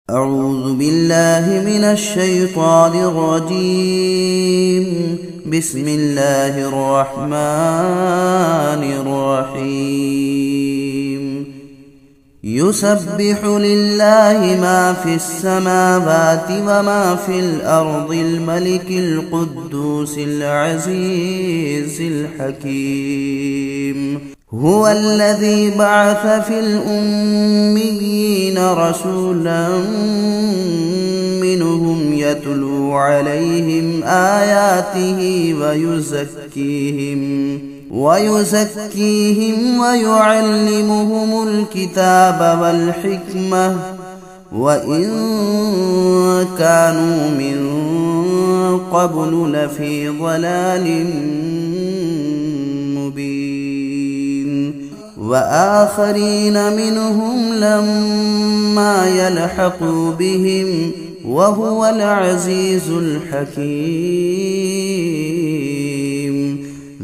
أعوذ بالله من الشيطان الرجيم. بسم الله الرحمن الرحيم. يسبح لله ما في السماوات وما في الأرض الملك القدوس العزيز الحكيم. هو الذي بعث في الأميين رسولا منهم يتلو عليهم آياته ويزكيهم ويعلمهم الكتاب والحكمة وإن كانوا من قبل لفي ضلال مبين. وآخرين منهم لما يلحقوا بهم وهو العزيز الحكيم.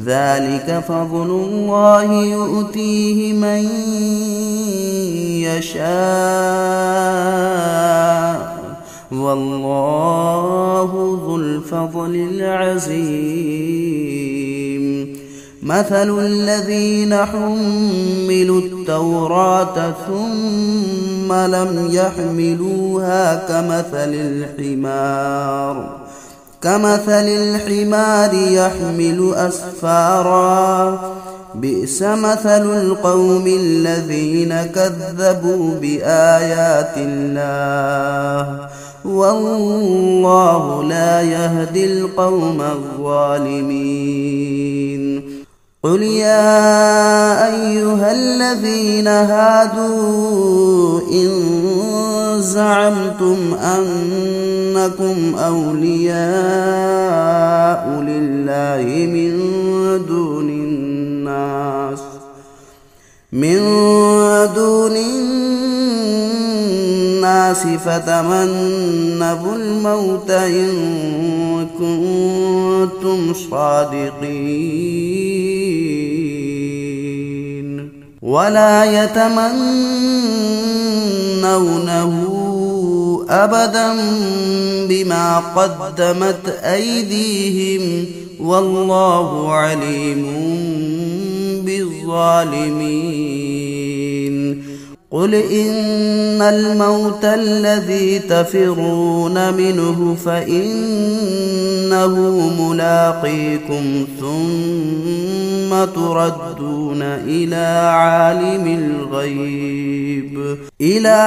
ذلك فضل الله يؤتيه من يشاء والله ذو الفضل العظيم. مثل الذين حملوا التوراة ثم لم يحملوها كمثل الحمار يحمل أسفارا. بئس مثل القوم الذين كذبوا بآيات الله والله لا يهدي القوم الظالمين. قل يا أيها الذين هادوا إن زعمتم أنكم أولياء لله من دون الناس فتمنوا الموت إن كنتم صادقين ولا يتمنونه أبدا بما قدمت أيديهم والله عليم بالظالمين. قل إن الموت الذي تفرون منه فإنه ملاقيكم ثم تردون إلى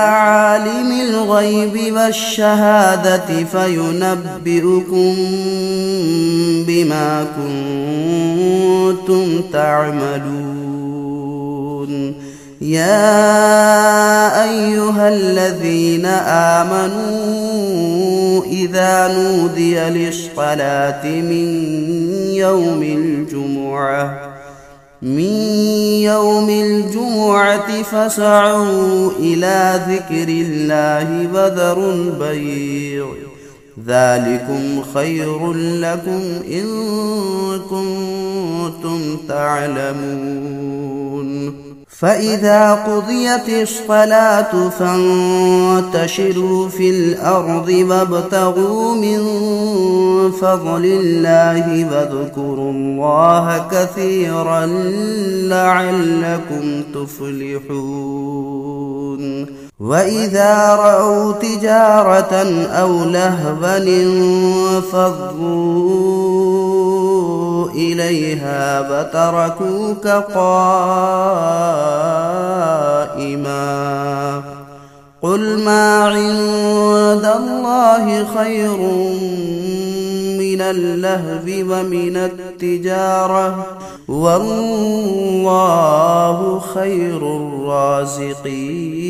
عالم الغيب والشهادة فينبئكم بما كنتم تعملون. يا أيها الذين آمنوا إذا نودي للصلاة من يوم الجمعة فاسعوا إلى ذكر الله وذروا البيع ذلكم خير لكم إن كنتم تعلمون. فإذا قضيت الصلاة فانتشروا في الأرض وابتغوا من فضل الله واذكروا الله كثيرا لعلكم تفلحون. وإذا رأوا تجارة أو لهوا انفضوا إليها وتركوك قائما. قل ما عند الله خير من اللهو ومن التجارة والله خير الرازقين.